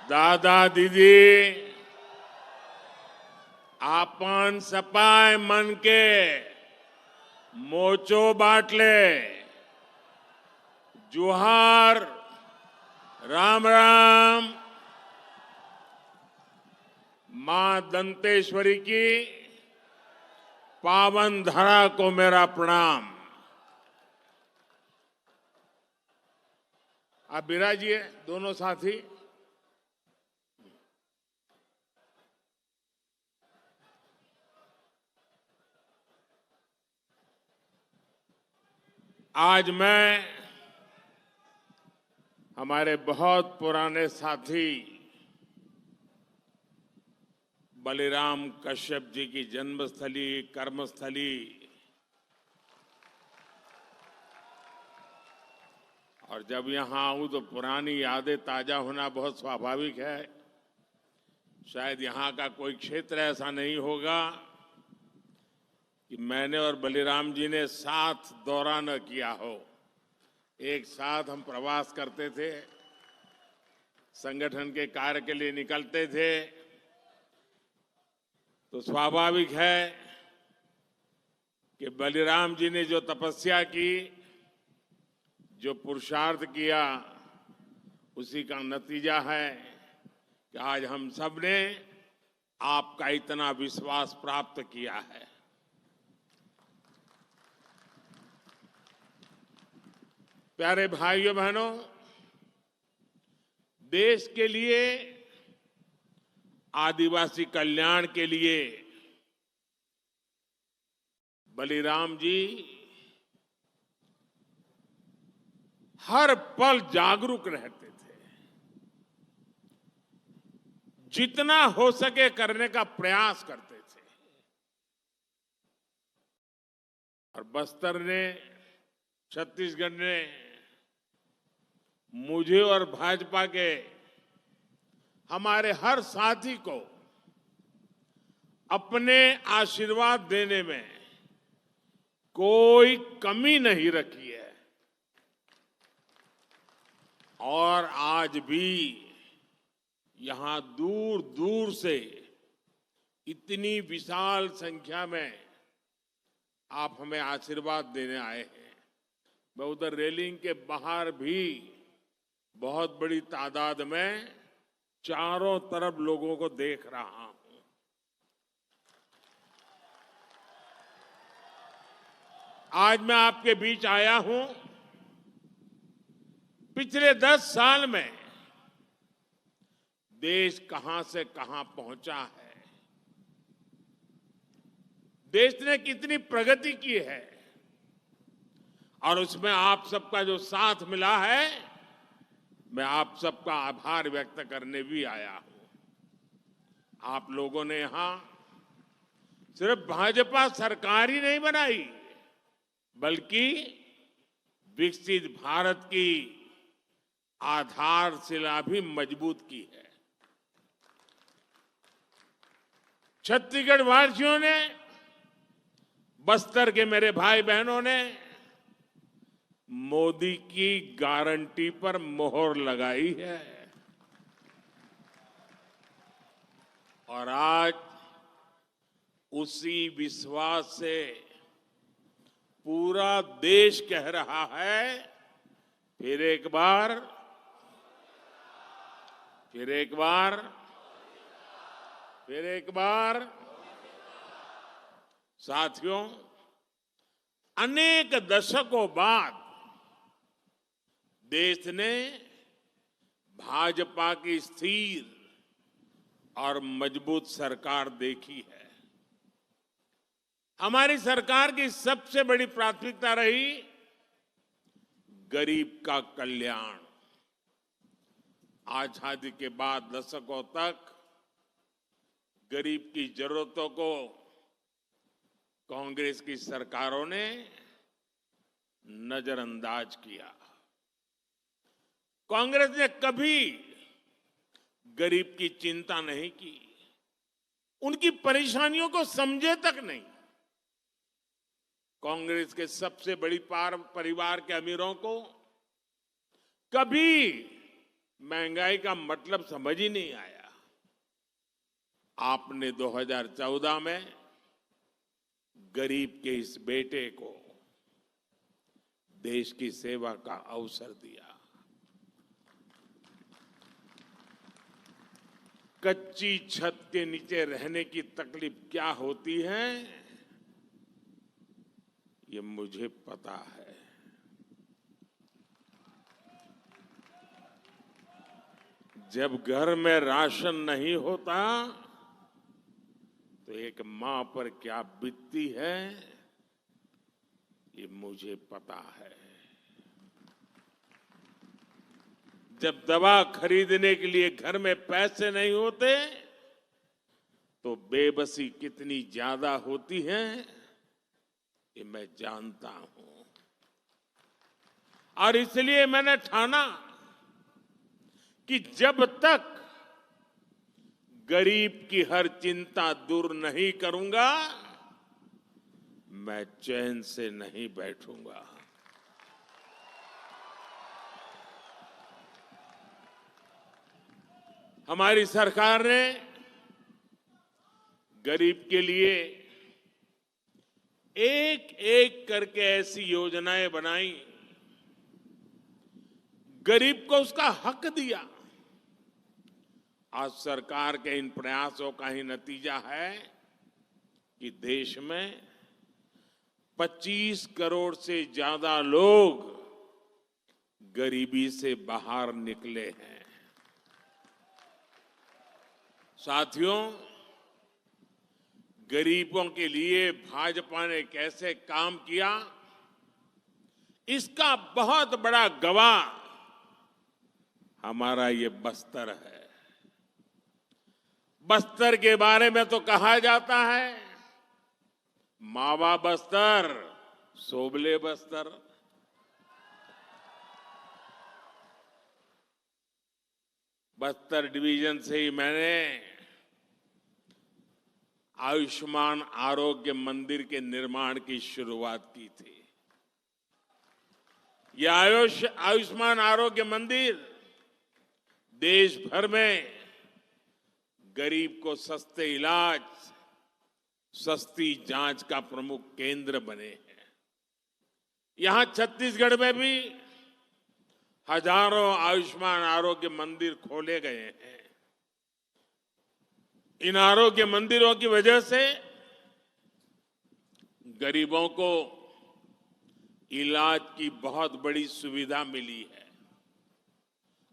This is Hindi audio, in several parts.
दादा दीदी आपण सपाय मन के मोचो बाटले जोहार राम राम। मां दंतेश्वरी की पावन धरा को मेरा प्रणाम। आप विराजिए दोनों साथी। आज मैं हमारे बहुत पुराने साथी बलिराम कश्यप जी की जन्मस्थली कर्मस्थली और जब यहां आऊं तो पुरानी यादें ताजा होना बहुत स्वाभाविक है। शायद यहां का कोई क्षेत्र ऐसा नहीं होगा कि मैंने और बलिराम जी ने साथ दौरा न किया हो। एक साथ हम प्रवास करते थे, संगठन के कार्य के लिए निकलते थे। तो स्वाभाविक है कि बलिराम जी ने जो तपस्या की, जो पुरुषार्थ किया, उसी का नतीजा है कि आज हम सब ने आपका इतना विश्वास प्राप्त किया है। प्यारे भाइयों बहनों, देश के लिए, आदिवासी कल्याण के लिए बलिराम जी हर पल जागरूक रहते थे। जितना हो सके करने का प्रयास करते थे। और बस्तर ने, छत्तीसगढ़ ने मुझे और भाजपा के हमारे हर साथी को अपने आशीर्वाद देने में कोई कमी नहीं रखी है। और आज भी यहां दूर दूर से इतनी विशाल संख्या में आप हमें आशीर्वाद देने आए हैं। मैं उधर रेलिंग के बाहर भी बहुत बड़ी तादाद में चारों तरफ लोगों को देख रहा हूं। आज मैं आपके बीच आया हूं। पिछले 10 साल में देश कहां से कहां पहुंचा है, देश ने कितनी प्रगति की है, और उसमें आप सबका जो साथ मिला है, मैं आप सबका आभार व्यक्त करने भी आया हूं। आप लोगों ने यहां सिर्फ भाजपा सरकार ही नहीं बनाई, बल्कि विकसित भारत की आधारशिला भी मजबूत की है। छत्तीसगढ़ वासियों ने, बस्तर के मेरे भाई बहनों ने मोदी की गारंटी पर मोहर लगाई है। और आज उसी विश्वास से पूरा देश कह रहा है, फिर एक बार, फिर एक बार, फिर एक बार। साथियों, अनेक दशकों बाद देश ने भाजपा की स्थिर और मजबूत सरकार देखी है। हमारी सरकार की सबसे बड़ी प्राथमिकता रही गरीब का कल्याण। आजादी के बाद दशकों तक गरीब की जरूरतों को कांग्रेस की सरकारों ने नजरअंदाज किया। कांग्रेस ने कभी गरीब की चिंता नहीं की, उनकी परेशानियों को समझे तक नहीं। कांग्रेस के सबसे बड़ी परिवार के अमीरों को कभी महंगाई का मतलब समझ ही नहीं आया। आपने 2014 में गरीब के इस बेटे को देश की सेवा का अवसर दिया। कच्ची छत के नीचे रहने की तकलीफ क्या होती है, ये मुझे पता है। जब घर में राशन नहीं होता तो एक मां पर क्या बीतती है, ये मुझे पता है। जब दवा खरीदने के लिए घर में पैसे नहीं होते तो बेबसी कितनी ज्यादा होती है, ये मैं जानता हूं। और इसलिए मैंने ठाना कि जब तक गरीब की हर चिंता दूर नहीं करूंगा, मैं चैन से नहीं बैठूंगा। हमारी सरकार ने गरीब के लिए एक एक करके ऐसी योजनाएं बनाई, गरीब को उसका हक दिया। आज सरकार के इन प्रयासों का ही नतीजा है कि देश में 25 करोड़ से ज्यादा लोग गरीबी से बाहर निकले हैं। साथियों, गरीबों के लिए भाजपा ने कैसे काम किया, इसका बहुत बड़ा गवाह हमारा ये बस्तर है। बस्तर के बारे में तो कहा जाता है, मावा बस्तर सोबले बस्तर। बस्तर डिवीजन से ही मैंने आयुष्मान आरोग्य मंदिर के निर्माण की शुरुआत की थी। यह आयुष्मान आरोग्य मंदिर देश भर में गरीब को सस्ते इलाज, सस्ती जांच का प्रमुख केंद्र बने हैं। यहां छत्तीसगढ़ में भी हजारों आयुष्मान आरोग्य मंदिर खोले गए हैं। इन आरोग्य मंदिरों की वजह से गरीबों को इलाज की बहुत बड़ी सुविधा मिली है,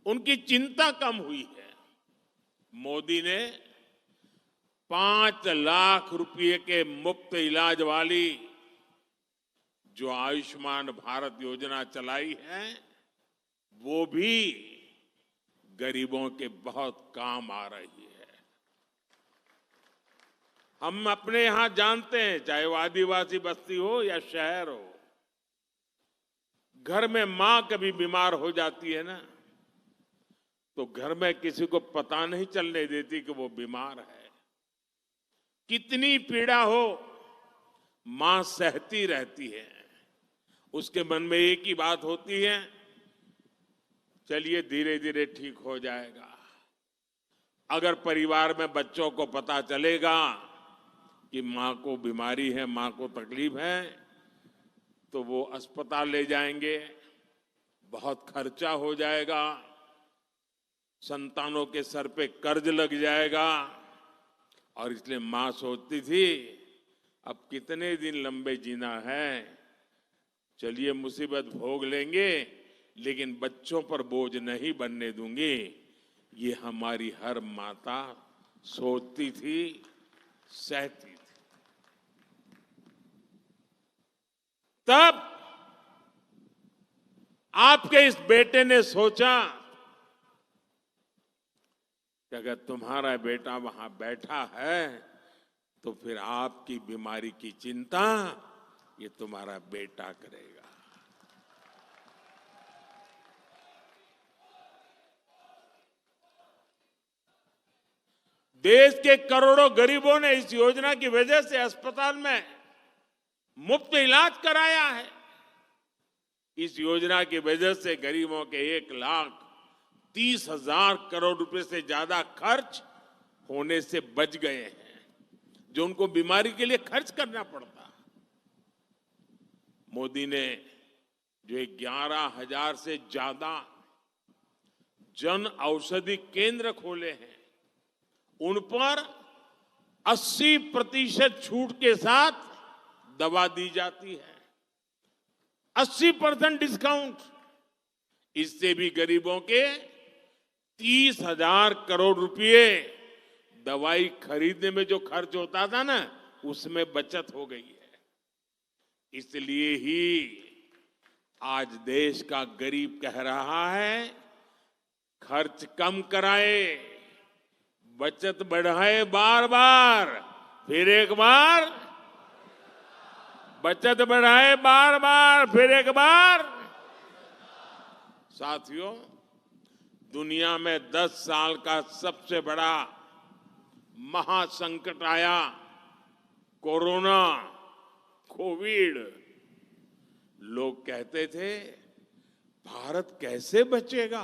उनकी चिंता कम हुई है। मोदी ने 5 लाख रुपए के मुफ्त इलाज वाली जो आयुष्मान भारत योजना चलाई है, वो भी गरीबों के बहुत काम आ रही है। हम अपने यहां जानते हैं, चाहे वो आदिवासी बस्ती हो या शहर हो, घर में मां कभी बीमार हो जाती है ना, तो घर में किसी को पता नहीं चलने देती कि वो बीमार है। कितनी पीड़ा हो, मां सहती रहती है। उसके मन में एक ही बात होती है, चलिए धीरे धीरे ठीक हो जाएगा। अगर परिवार में बच्चों को पता चलेगा कि मां को बीमारी है, मां को तकलीफ है, तो वो अस्पताल ले जाएंगे, बहुत खर्चा हो जाएगा, संतानों के सर पे कर्ज लग जाएगा। और इसलिए मां सोचती थी, अब कितने दिन लंबे जीना है, चलिए मुसीबत भोग लेंगे, लेकिन बच्चों पर बोझ नहीं बनने दूंगी। ये हमारी हर माता सोचती थी, सहती थी। तब आपके इस बेटे ने सोचा कि अगर तुम्हारा बेटा वहां बैठा है तो फिर आपकी बीमारी की चिंता ये तुम्हारा बेटा करेगा। देश के करोड़ों गरीबों ने इस योजना की वजह से अस्पताल में मुफ्त इलाज कराया है। इस योजना की वजह से गरीबों के 1,00,000 30,000 करोड़ रुपए से ज्यादा खर्च होने से बच गए हैं, जो उनको बीमारी के लिए खर्च करना पड़ता। मोदी ने जो 11,000 से ज्यादा जन औषधि केंद्र खोले हैं, उन पर 80% छूट के साथ दवा दी जाती है। 80% डिस्काउंट। इससे भी गरीबों के 30,000 करोड़ रुपए दवाई खरीदने में जो खर्च होता था ना, उसमें बचत हो गई है। इसलिए ही आज देश का गरीब कह रहा है, खर्च कम कराए, बचत बढ़ाए, बार बार, फिर एक बार, बचत बढ़ाए बार बार, फिर एक बार। साथियों, दुनिया में 10 साल का सबसे बड़ा महासंकट आया, कोरोना, कोविड। लोग कहते थे, भारत कैसे बचेगा,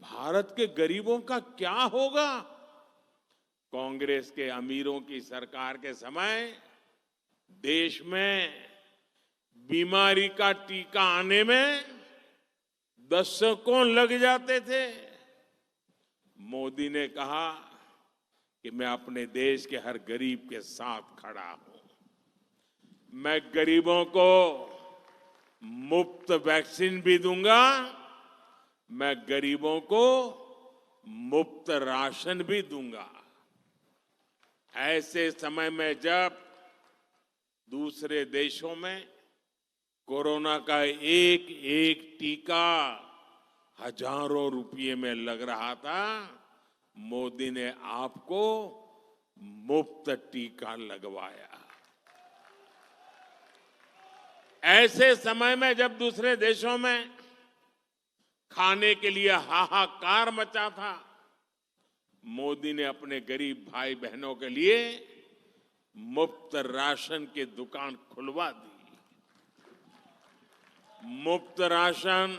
भारत के गरीबों का क्या होगा। कांग्रेस के अमीरों की सरकार के समय देश में बीमारी का टीका आने में दशकों लग जाते थे। मोदी ने कहा कि मैं अपने देश के हर गरीब के साथ खड़ा हूं। मैं गरीबों को मुफ्त वैक्सीन भी दूंगा, मैं गरीबों को मुफ्त राशन भी दूंगा। ऐसे समय में जब दूसरे देशों में कोरोना का एक एक टीका हजारों रुपये में लग रहा था, मोदी ने आपको मुफ्त टीका लगवाया। ऐसे समय में जब दूसरे देशों में खाने के लिए हाहाकार मचा था, मोदी ने अपने गरीब भाई बहनों के लिए मुफ्त राशन की दुकान खुलवा दी। मुफ्त राशन,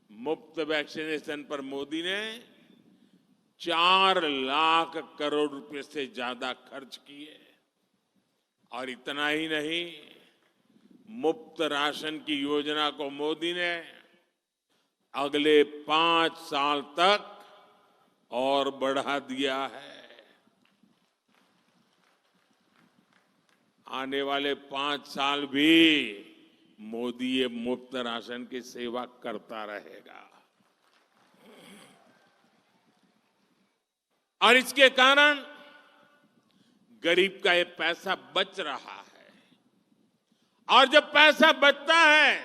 मुफ्त वैक्सीनेशन पर मोदी ने 4 लाख करोड़ रुपए से ज्यादा खर्च किए। और इतना ही नहीं, मुफ्त राशन की योजना को मोदी ने अगले 5 साल तक और बढ़ा दिया है। आने वाले 5 साल भी मोदी ये मुफ्त राशन की सेवा करता रहेगा। और इसके कारण गरीब का ये पैसा बच रहा है। और जब पैसा बचता है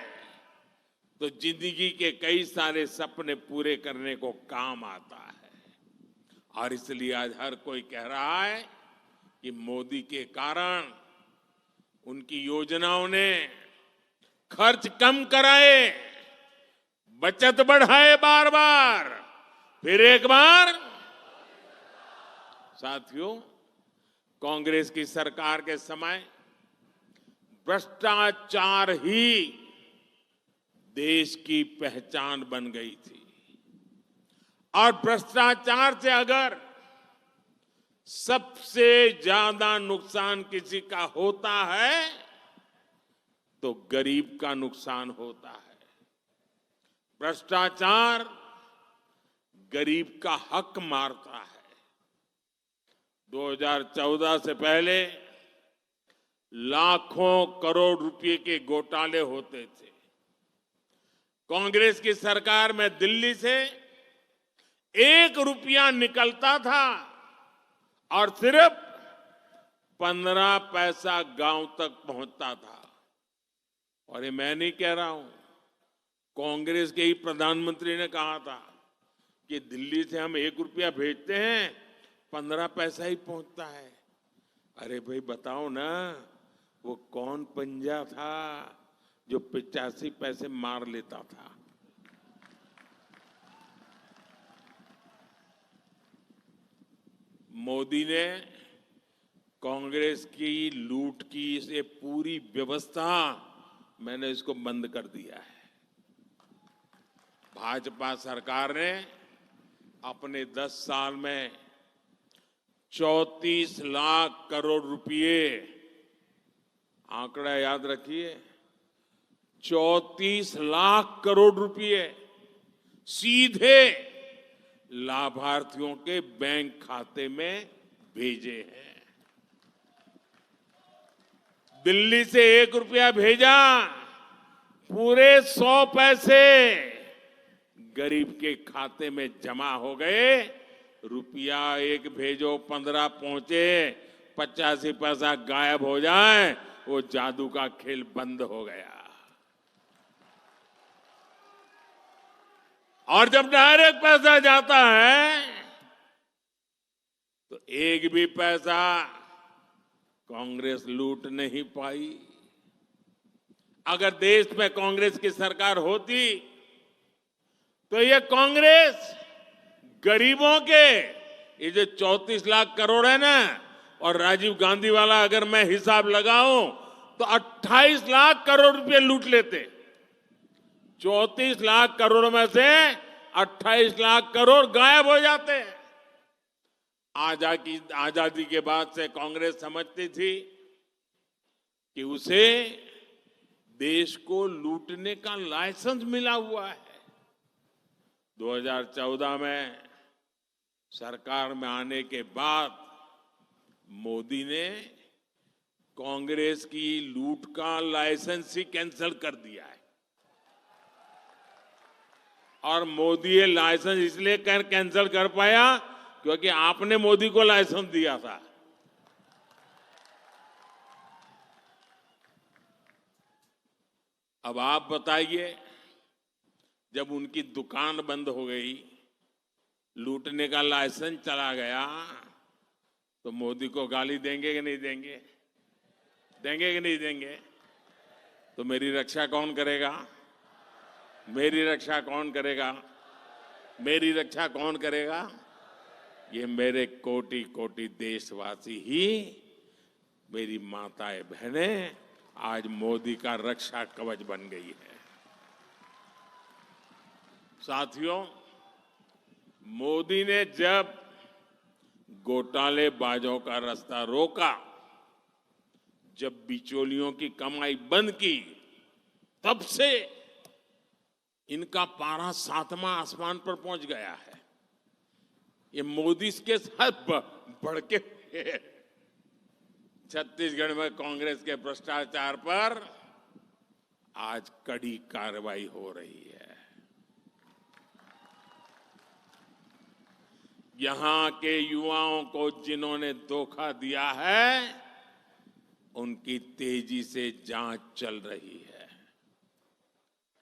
तो जिंदगी के कई सारे सपने पूरे करने को काम आता है। और इसलिए आज हर कोई कह रहा है कि मोदी के कारण, उनकी योजनाओं ने खर्च कम कराए, बचत बढ़ाए बार बार, फिर एक बार। साथियों, कांग्रेस की सरकार के समय भ्रष्टाचार ही देश की पहचान बन गई थी। और भ्रष्टाचार से अगर सबसे ज्यादा नुकसान किसी का होता है तो गरीब का नुकसान होता है। भ्रष्टाचार गरीब का हक मारता है। 2014 से पहले लाखों करोड़ रुपए के घोटाले होते थे। कांग्रेस की सरकार में दिल्ली से 1 रुपया निकलता था और सिर्फ 15 पैसा गांव तक पहुंचता था। और ये मैं नहीं कह रहा हूं, कांग्रेस के ही प्रधानमंत्री ने कहा था कि दिल्ली से हम 1 रुपया भेजते हैं, 15 पैसा ही पहुंचता है। अरे भाई बताओ ना, वो कौन पंजा था जो 85 पैसे मार लेता था। मोदी ने कांग्रेस की लूट की ये पूरी व्यवस्था, मैंने इसको बंद कर दिया है। भाजपा सरकार ने अपने 10 साल में 34 लाख करोड़ रुपए, आंकड़ा याद रखिए, 34 लाख करोड़ रुपए सीधे लाभार्थियों के बैंक खाते में भेजे हैं। दिल्ली से 1 रुपया भेजा, पूरे 100 पैसे गरीब के खाते में जमा हो गए। रुपया 1 भेजो 15 पहुंचे, 85 पैसा गायब हो जाए, वो जादू का खेल बंद हो गया। और जब डायरेक्ट पैसा जाता है तो एक भी पैसा कांग्रेस लूट नहीं पाई। अगर देश में कांग्रेस की सरकार होती तो ये कांग्रेस गरीबों के, ये जो 34 लाख करोड़ है ना, और राजीव गांधी वाला अगर मैं हिसाब लगाऊं तो 28 लाख करोड़ रुपए लूट लेते। 34 लाख करोड़ में से 28 लाख करोड़ गायब हो जाते। आजादी के बाद से कांग्रेस समझती थी कि उसे देश को लूटने का लाइसेंस मिला हुआ है। 2014 में सरकार में आने के बाद मोदी ने कांग्रेस की लूट का लाइसेंस ही कैंसिल कर दिया है। और मोदी ये लाइसेंस इसलिए कैंसिल कर पाया क्योंकि आपने मोदी को लाइसेंस दिया था। अब आप बताइए, जब उनकी दुकान बंद हो गई, लूटने का लाइसेंस चला गया, तो मोदी को गाली देंगे कि नहीं देंगे? देंगे कि नहीं देंगे? तो मेरी रक्षा कौन करेगा? मेरी रक्षा कौन करेगा? मेरी रक्षा कौन करेगा? ये मेरे कोटि कोटि देशवासी ही, मेरी माताएं बहनें आज मोदी का रक्षा कवच बन गई है। साथियों, मोदी ने जब घोटालेबाजों का रास्ता रोका, जब बिचौलियों की कमाई बंद की, तब से इनका पारा 7वां आसमान पर पहुंच गया है। ये मोदी के साथ बढ़ के छत्तीसगढ़ में कांग्रेस के भ्रष्टाचार पर आज कड़ी कार्रवाई हो रही है। यहां के युवाओं को जिन्होंने धोखा दिया है, उनकी तेजी से जांच चल रही है।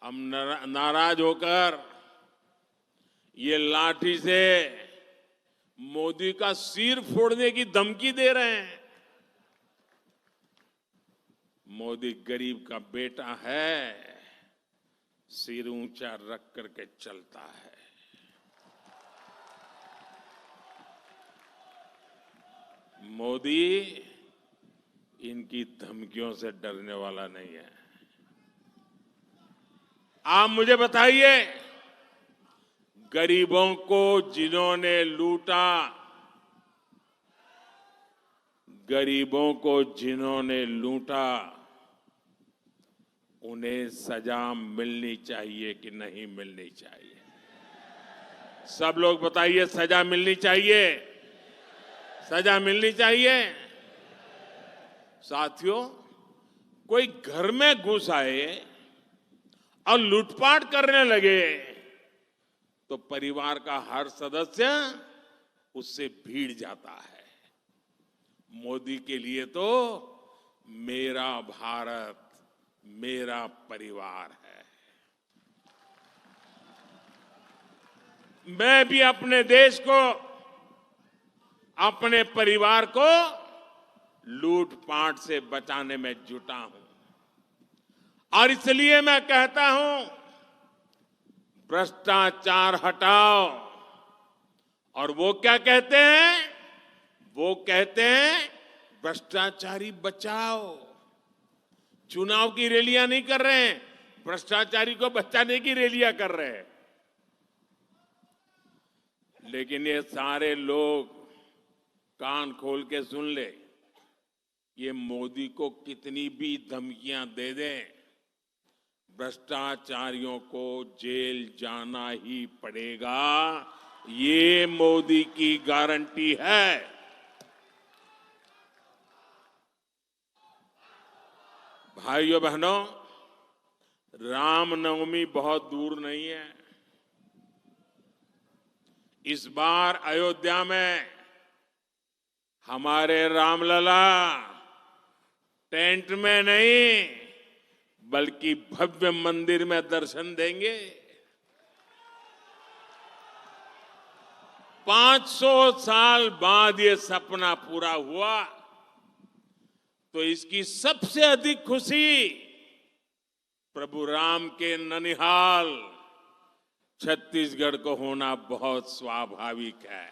हम नाराज होकर ये लाठी से मोदी का सिर फोड़ने की धमकी दे रहे हैं। मोदी गरीब का बेटा है, सिर ऊंचा रख करके चलता है। मोदी इनकी धमकियों से डरने वाला नहीं है। आप मुझे बताइए, गरीबों को जिन्होंने लूटा, गरीबों को जिन्होंने लूटा, उन्हें सजा मिलनी चाहिए कि नहीं मिलनी चाहिए? सब लोग बताइए, सजा मिलनी चाहिए? सजा मिलनी चाहिए? साथियों, कोई घर में घुस आए और लूटपाट करने लगे तो परिवार का हर सदस्य उससे भीड़ जाता है। मोदी के लिए तो मेरा भारत, मेरा परिवार है। मैं भी अपने देश को, अपने परिवार को लूटपाट से बचाने में जुटा हूं। और इसलिए मैं कहता हूं, भ्रष्टाचार हटाओ। और वो क्या कहते हैं? वो कहते हैं भ्रष्टाचारी बचाओ। चुनाव की रैलियां नहीं कर रहे हैं, भ्रष्टाचारी को बचाने की रैलियां कर रहे हैं। लेकिन ये सारे लोग कान खोल के सुन ले, ये मोदी को कितनी भी धमकियां दे दें, भ्रष्टाचारियों को जेल जाना ही पड़ेगा। ये मोदी की गारंटी है। भाइयों बहनों, रामनवमी बहुत दूर नहीं है। इस बार अयोध्या में हमारे रामलला टेंट में नहीं बल्कि भव्य मंदिर में दर्शन देंगे। 500 साल बाद ये सपना पूरा हुआ तो इसकी सबसे अधिक खुशी प्रभु राम के ननिहाल छत्तीसगढ़ को होना बहुत स्वाभाविक है।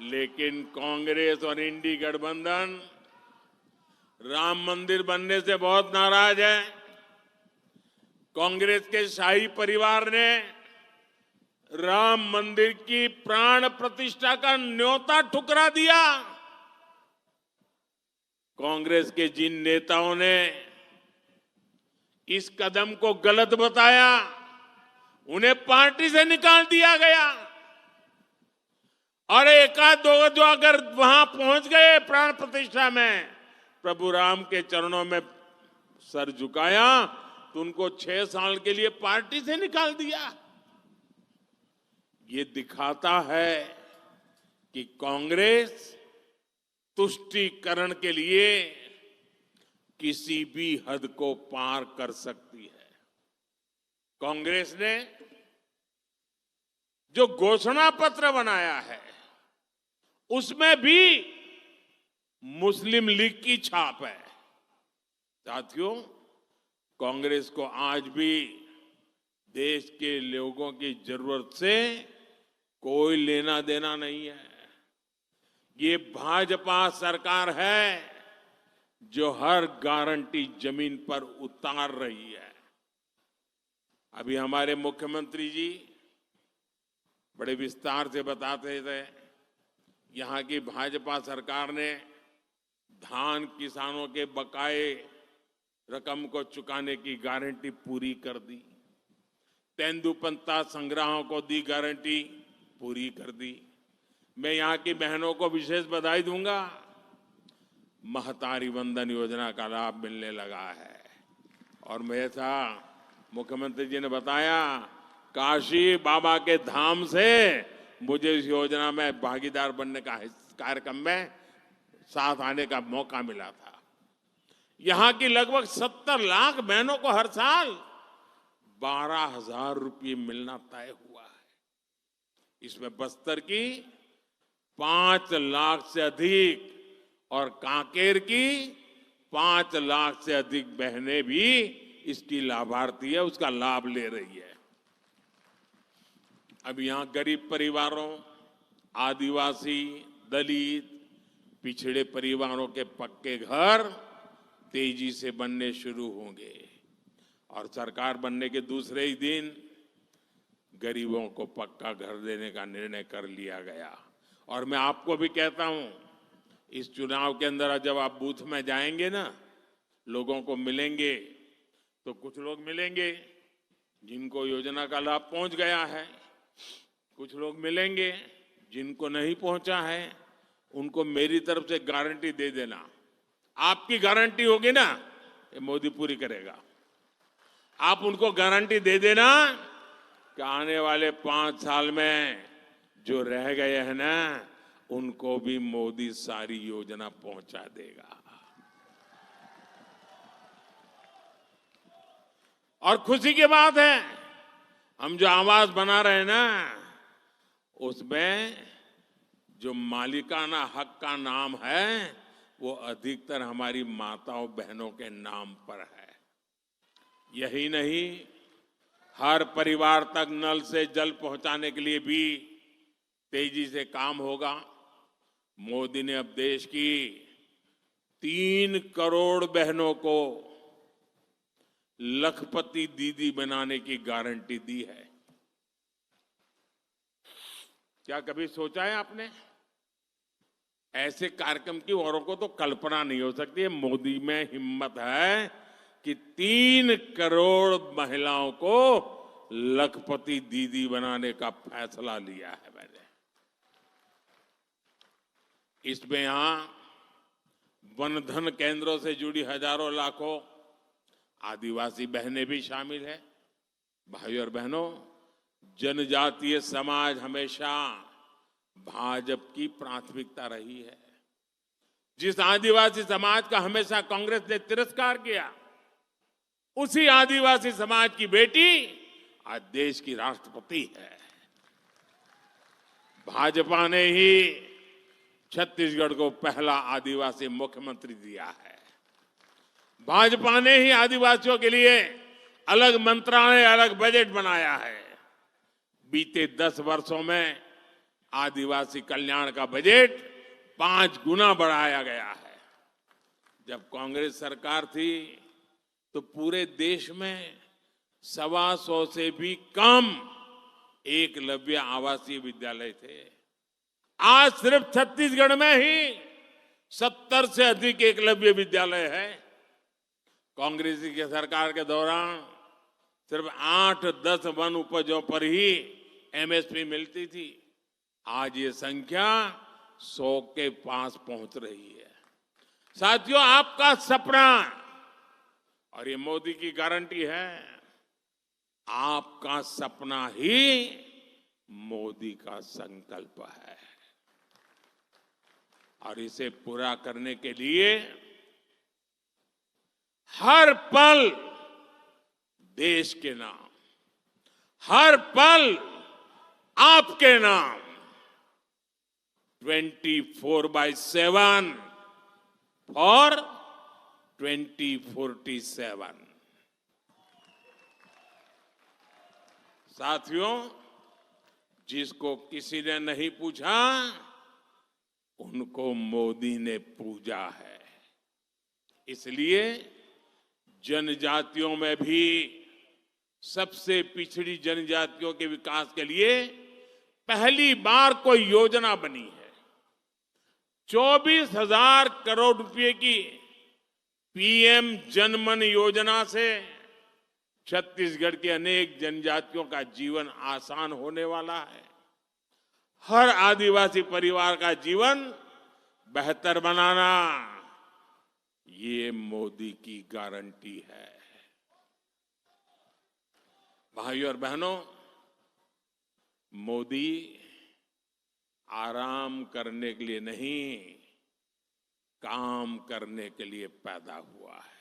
लेकिन कांग्रेस और इंडी गठबंधन राम मंदिर बनने से बहुत नाराज है। कांग्रेस के शाही परिवार ने राम मंदिर की प्राण प्रतिष्ठा का न्योता ठुकरा दिया। कांग्रेस के जिन नेताओं ने इस कदम को गलत बताया, उन्हें पार्टी से निकाल दिया गया। और एकाध दो जो अगर वहां पहुंच गए प्राण प्रतिष्ठा में, प्रभु राम के चरणों में सर झुकाया, तो उनको 6 साल के लिए पार्टी से निकाल दिया। ये दिखाता है कि कांग्रेस तुष्टीकरण के लिए किसी भी हद को पार कर सकती है। कांग्रेस ने जो घोषणा पत्र बनाया है उसमें भी मुस्लिम लीग की छाप है। साथियों, कांग्रेस को आज भी देश के लोगों की जरूरत से कोई लेना देना नहीं है। ये भाजपा सरकार है जो हर गारंटी जमीन पर उतार रही है। अभी हमारे मुख्यमंत्री जी बड़े विस्तार से बताते थे, यहां की भाजपा सरकार ने धान किसानों के बकाए रकम को चुकाने की गारंटी पूरी कर दी। तेंदुपत्ता संग्राहों को दी गारंटी पूरी कर दी। मैं यहां की बहनों को विशेष बधाई दूंगा। महतारी वंदन योजना का लाभ मिलने लगा है। और मैं था, मुख्यमंत्री जी ने बताया, काशी बाबा के धाम से मुझे इस योजना में भागीदार बनने का कार्यक्रम में साथ आने का मौका मिला था। यहां की लगभग 70 लाख बहनों को हर साल 12,000 रुपये मिलना तय हुआ है। इसमें बस्तर की 5 लाख से अधिक और कांकेर की 5 लाख से अधिक बहनें भी इसकी लाभार्थी है, उसका लाभ ले रही है। अब यहां गरीब परिवारों, आदिवासी, दलित, पिछड़े परिवारों के पक्के घर तेजी से बनने शुरू होंगे। और सरकार बनने के दूसरे ही दिन गरीबों को पक्का घर देने का निर्णय कर लिया गया। और मैं आपको भी कहता हूं, इस चुनाव के अंदर जब आप बूथ में जाएंगे ना, लोगों को मिलेंगे, तो कुछ लोग मिलेंगे जिनको योजना का लाभ पहुंच गया है, कुछ लोग मिलेंगे जिनको नहीं पहुंचा है। उनको मेरी तरफ से गारंटी दे देना, आपकी गारंटी होगी ना, ये मोदी पूरी करेगा। आप उनको गारंटी दे देना कि आने वाले 5 साल में जो रह गए हैं ना, उनको भी मोदी सारी योजना पहुंचा देगा। और खुशी की बात है, हम जो आवास बना रहे हैं ना, उसमें जो मालिकाना हक का नाम है वो अधिकतर हमारी माताओं बहनों के नाम पर है। यही नहीं, हर परिवार तक नल से जल पहुंचाने के लिए भी तेजी से काम होगा। मोदी ने अब देश की 3 करोड़ बहनों को लखपति दीदी बनाने की गारंटी दी है। क्या कभी सोचा है आपने? ऐसे कार्यक्रम की औरों को तो कल्पना नहीं हो सकती है। मोदी में हिम्मत है कि 3 करोड़ महिलाओं को लखपति दीदी बनाने का फैसला लिया है मैंने। इसमें यहां वन धन केंद्रों से जुड़ी हजारों लाखों आदिवासी बहनें भी शामिल है। भाइयों और बहनों, जनजातीय समाज हमेशा भाजपा की प्राथमिकता रही है। जिस आदिवासी समाज का हमेशा कांग्रेस ने तिरस्कार किया, उसी आदिवासी समाज की बेटी आज देश की राष्ट्रपति है। भाजपा ने ही छत्तीसगढ़ को पहला आदिवासी मुख्यमंत्री दिया है। भाजपा ने ही आदिवासियों के लिए अलग मंत्रालय, अलग बजट बनाया है। बीते 10 वर्षों में आदिवासी कल्याण का बजट 5 गुना बढ़ाया गया है। जब कांग्रेस सरकार थी तो पूरे देश में 125 से भी कम एकलव्य आवासीय विद्यालय थे। आज सिर्फ छत्तीसगढ़ में ही 70 से अधिक एकलव्य विद्यालय है। कांग्रेस की सरकार के दौरान सिर्फ 8-10 वन उपजों पर ही एमएसपी मिलती थी। आज ये संख्या 100 के पास पहुंच रही है। साथियों, आपका सपना और ये मोदी की गारंटी है, आपका सपना ही मोदी का संकल्प है। और इसे पूरा करने के लिए हर पल देश के नाम, हर पल आपके नाम 24/7 फॉर 2047। साथियों, जिसको किसी ने नहीं पूछा, उनको मोदी ने पूजा है। इसलिए जनजातियों में भी सबसे पिछड़ी जनजातियों के विकास के लिए पहली बार कोई योजना बनी है। 24,000 करोड़ रुपए की पीएम जनमन योजना से छत्तीसगढ़ की अनेक जनजातियों का जीवन आसान होने वाला है। हर आदिवासी परिवार का जीवन बेहतर बनाना, ये मोदी की गारंटी है। भाइयों और बहनों, मोदी आराम करने के लिए नहीं, काम करने के लिए पैदा हुआ है।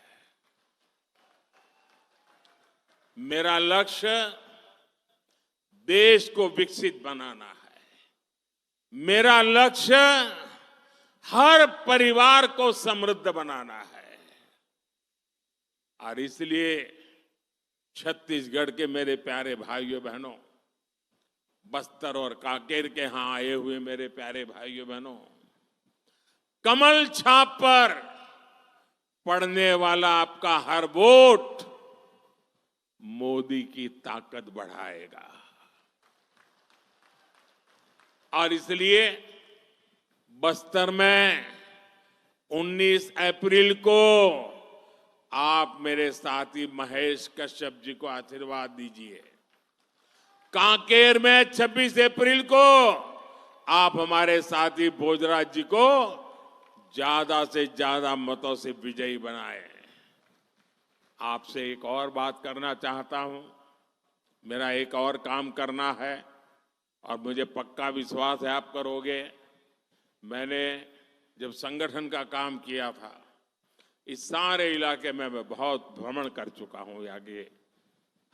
मेरा लक्ष्य देश को विकसित बनाना है। मेरा लक्ष्य हर परिवार को समृद्ध बनाना है। और इसलिए छत्तीसगढ़ के मेरे प्यारे भाइयों बहनों, बस्तर और कांकेर के यहां आए हुए मेरे प्यारे भाइयों बहनों, कमल छाप पर पड़ने वाला आपका हर वोट मोदी की ताकत बढ़ाएगा। और इसलिए बस्तर में 19 अप्रैल को आप मेरे साथी महेश कश्यप जी को आशीर्वाद दीजिए। कांकेर में 26 अप्रैल को आप हमारे साथी भोजराज जी को ज्यादा से ज्यादा मतों से विजयी बनाए। आपसे एक और बात करना चाहता हूं। मेरा एक और काम करना है और मुझे पक्का विश्वास है आप करोगे। मैंने जब संगठन का काम किया था, इस सारे इलाके में मैं बहुत भ्रमण कर चुका हूं, आगे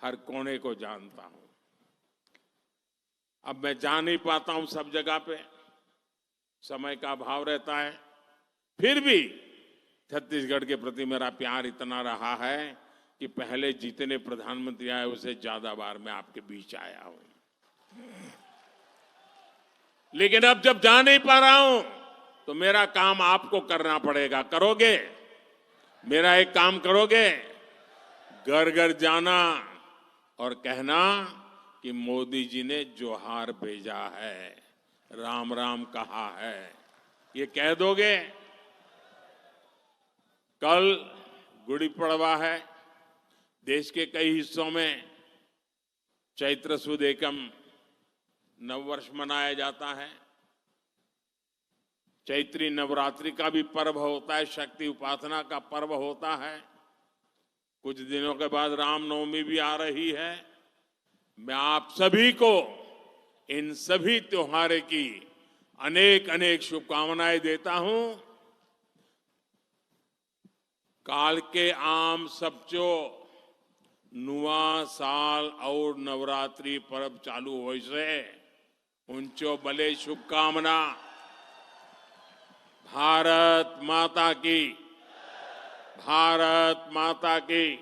हर कोने को जानता हूं। अब मैं जा नहीं पाता हूं सब जगह पे, समय का अभाव रहता है। फिर भी छत्तीसगढ़ के प्रति मेरा प्यार इतना रहा है कि पहले जितने प्रधानमंत्री आए उससे ज्यादा बार मैं आपके बीच आया हूं। लेकिन अब जब जा नहीं पा रहा हूं तो मेरा काम आपको करना पड़ेगा। करोगे? मेरा एक काम करोगे? घर घर जाना और कहना कि मोदी जी ने जोहार भेजा है। राम राम कहा है, ये कह दोगे? कल गुड़ी पड़वा है। देश के कई हिस्सों में चैत्र सुद एकम नववर्ष मनाया जाता है। चैत्री नवरात्रि का भी पर्व होता है, शक्ति उपासना का पर्व होता है। कुछ दिनों के बाद रामनवमी भी आ रही है। मैं आप सभी को इन सभी त्योहारों की अनेक अनेक शुभकामनाएं देता हूं। काल के आम सबचो नुआ साल और नवरात्रि पर्व चालू हो से उनचो भले शुभकामना। भारत माता की, भारत माता की,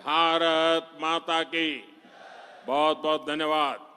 भारत माता की। बहुत बहुत धन्यवाद।